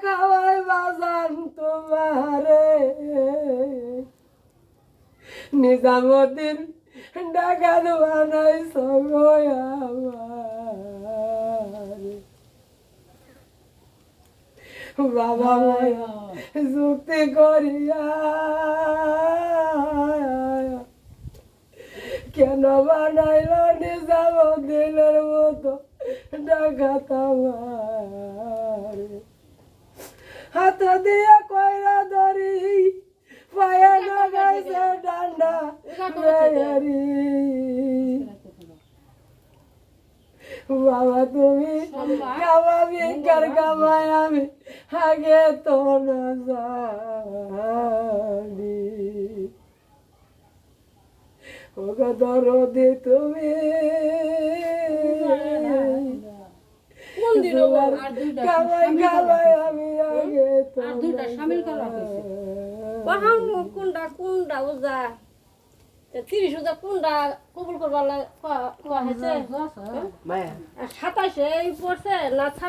খাওয়াই বাজান তোমারে নিজামুদ্দিন ডাকাত বানাইছ গো আমারে বাবা মায়া যুক্তি করিয়া কেন বানাইল নিজামুদ্দিনের মতো ডাকাত আমারে হাত দিয়া কইরা ধরি পায়ে লাগাইছে ডান্ডা বেয়ারি বাবা তুমি কামাবি কার কামাই আমি আগে তো না জানি ও গো দরদি তুমি কামাই কামাই আমি আগে তো কোনটা কোনটা বুঝা 30,000 কোনটা কবুল করবার 27 পড়ছে না